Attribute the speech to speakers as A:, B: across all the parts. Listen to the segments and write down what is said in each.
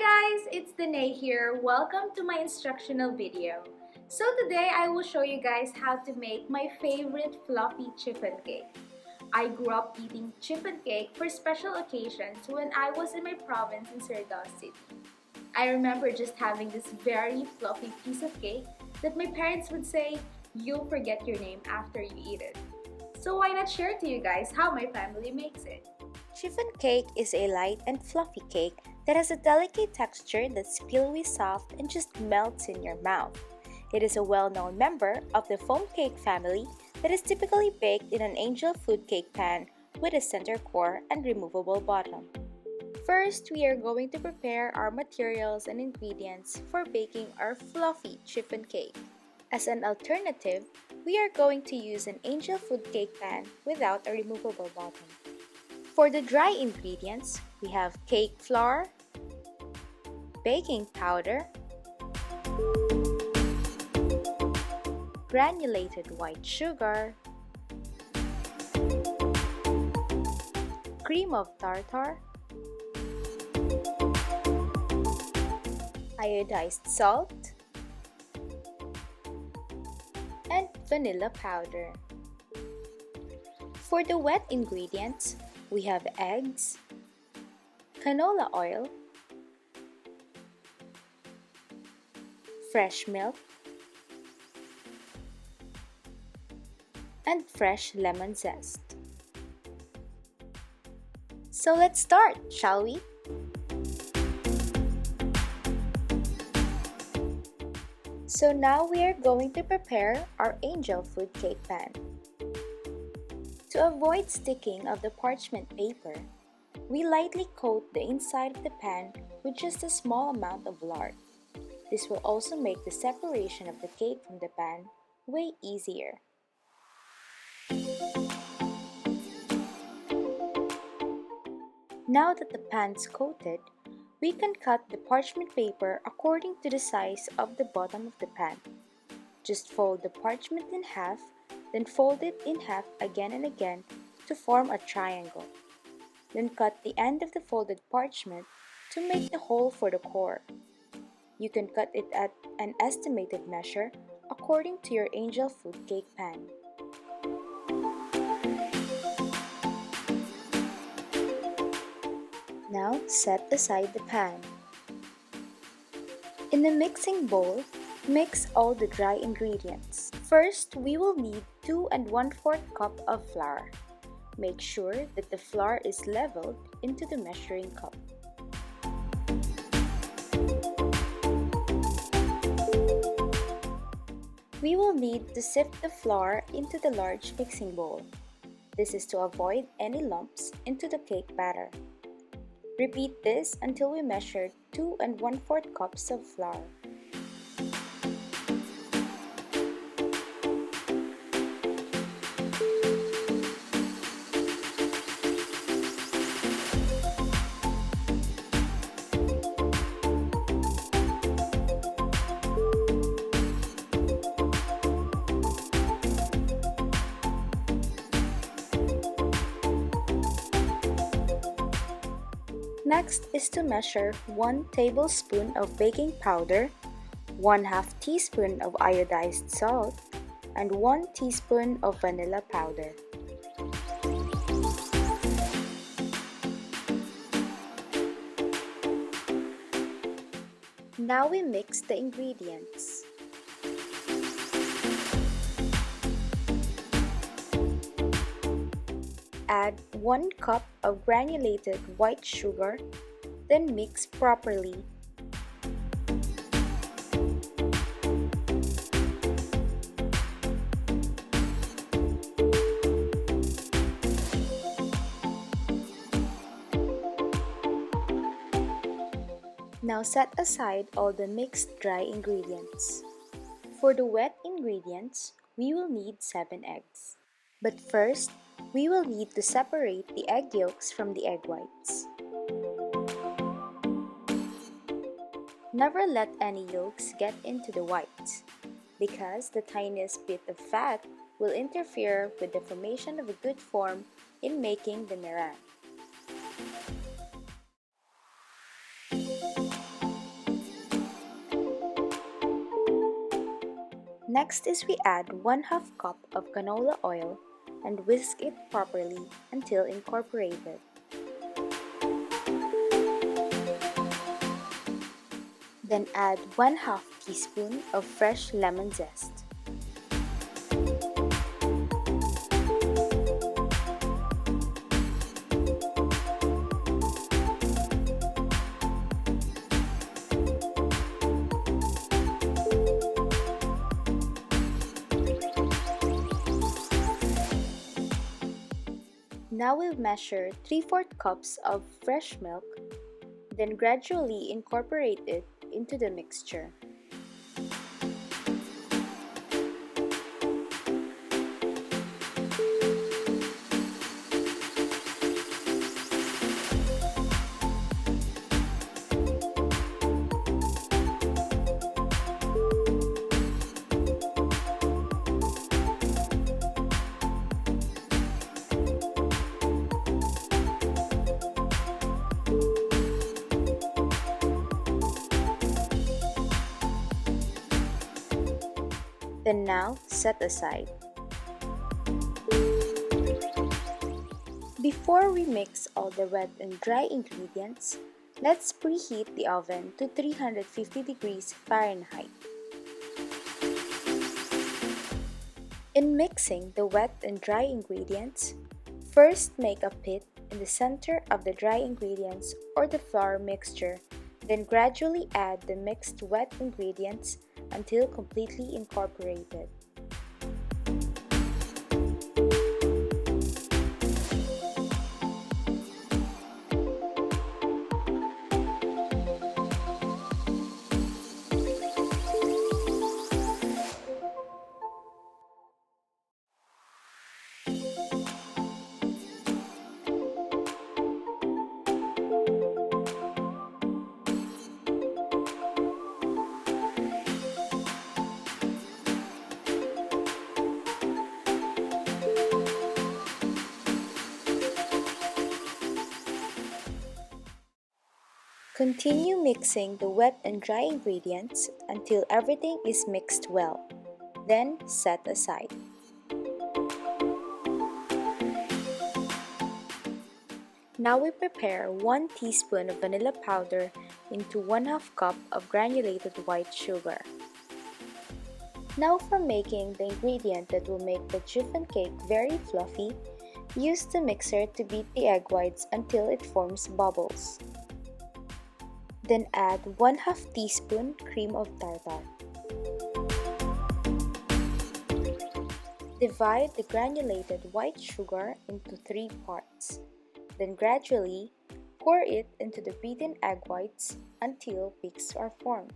A: guys, it's Danae here. Welcome to my instructional video. So today I will show you guys how to make my favorite fluffy chiffon cake. I grew up eating chiffon cake for special occasions when I was in my province in Surigao City. I remember just having this very fluffy piece of cake that my parents would say, "You'll forget your name after you eat it." So why not share to you guys how my family makes it?
B: Chiffon cake is a light and fluffy cake that has a delicate texture that's pillowy soft and just melts in your mouth. It is a well-known member of the foam cake family that is typically baked in an angel food cake pan with a center core and removable bottom. First, we are going to prepare our materials and ingredients for baking our fluffy chiffon cake. As an alternative, we are going to use an angel food cake pan without a removable bottom. For the dry ingredients, we have cake flour, baking powder, granulated white sugar, cream of tartar, iodized salt, and vanilla powder. For the wet ingredients, we have eggs, canola oil, fresh milk, and fresh lemon zest. So let's start, shall we? So now we are going to prepare our angel food cake pan. To avoid sticking of the parchment paper, we lightly coat the inside of the pan with just a small amount of lard. This will also make the separation of the cake from the pan way easier. Now that the pan's coated, we can cut the parchment paper according to the size of the bottom of the pan. Just fold the parchment in half, then fold it in half again and again to form a triangle. Then cut the end of the folded parchment to make the hole for the core. You can cut it at an estimated measure according to your angel food cake pan. Now set aside the pan. In the mixing bowl, mix all the dry ingredients. First, we will need 2 1/4 cup of flour. Make sure that the flour is leveled into the measuring cup. We will need to sift the flour into the large mixing bowl. This is to avoid any lumps into the cake batter. Repeat this until we measure 2 1/4 cups of flour. Next is to measure 1 tablespoon of baking powder, 1/2 teaspoon of iodized salt, and 1 teaspoon of vanilla powder. Now we mix the ingredients. Add 1 cup of granulated white sugar, then mix properly. Now set aside all the mixed dry ingredients. For the wet ingredients, we will need 7 eggs. But first, we will need to separate the egg yolks from the egg whites. Never let any yolks get into the whites, because the tiniest bit of fat will interfere with the formation of a good form in making the meringue. Next is we add 1/2 cup of canola oil and whisk it properly until incorporated. Then add 1/2 teaspoon of fresh lemon zest. Now we'll measure 3/4 cups of fresh milk, then gradually incorporate it into the mixture. Then now set aside. Before we mix all the wet and dry ingredients, let's preheat the oven to 350 degrees Fahrenheit. In mixing the wet and dry ingredients, first make a pit in the center of the dry ingredients or the flour mixture, then gradually add the mixed wet ingredients until completely incorporated. Continue mixing the wet and dry ingredients until everything is mixed well. Then set aside. Now we prepare 1 teaspoon of vanilla powder into 1/2 cup of granulated white sugar. Now for making the ingredient that will make the chiffon cake very fluffy, use the mixer to beat the egg whites until it forms bubbles. Then add 1/2 teaspoon cream of tartar. Divide the granulated white sugar into 3 parts. Then gradually pour it into the beaten egg whites until peaks are formed.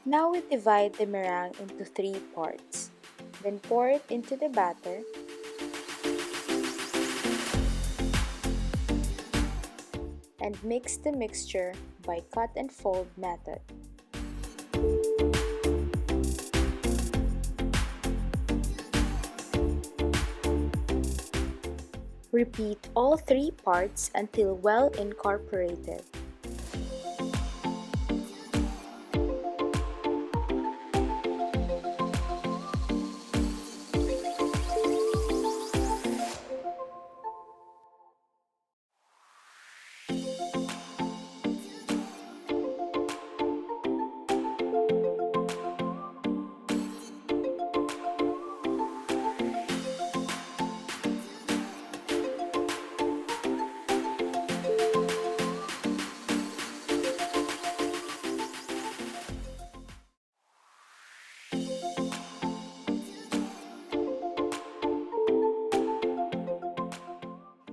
B: Now we divide the meringue into 3 parts. Then pour it into the batter. And mix the mixture by cut and fold method. Repeat all 3 parts until well incorporated.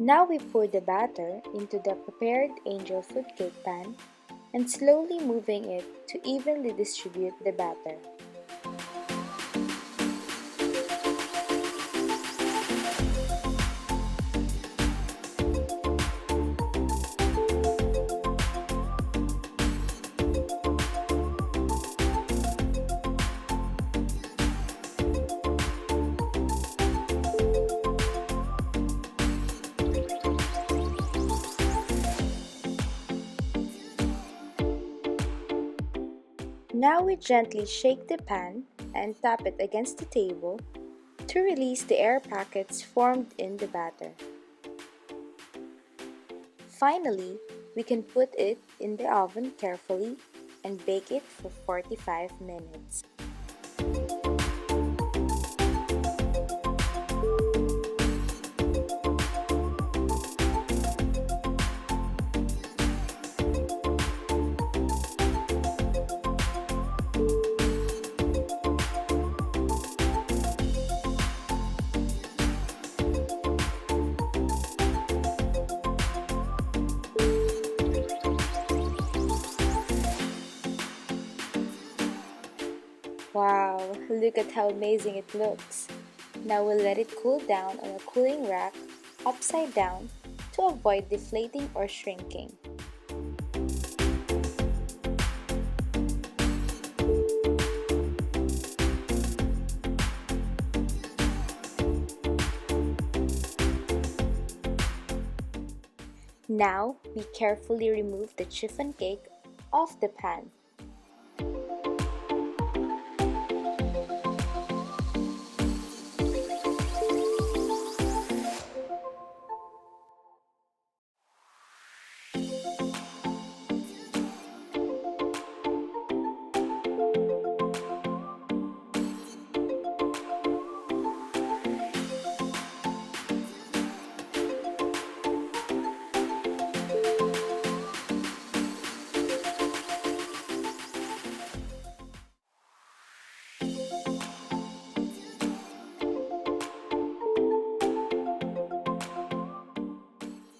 B: Now we pour the batter into the prepared angel food cake pan and slowly moving it to evenly distribute the batter. Now we gently shake the pan and tap it against the table to release the air packets formed in the batter. Finally, we can put it in the oven carefully and bake it for 45 minutes. Wow, look at how amazing it looks. Now we'll let it cool down on a cooling rack upside down to avoid deflating or shrinking. Now we carefully remove the chiffon cake off the pan.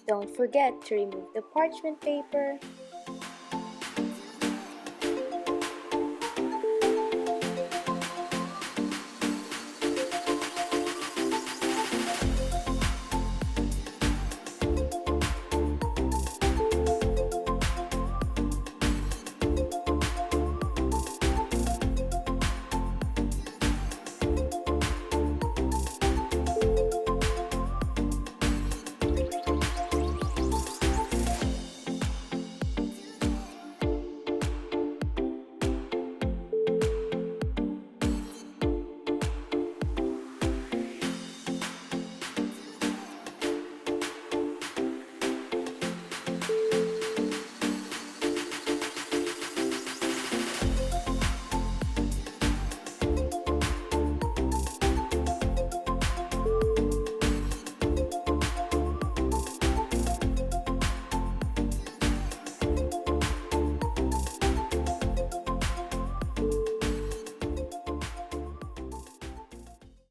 B: Don't forget to remove the parchment paper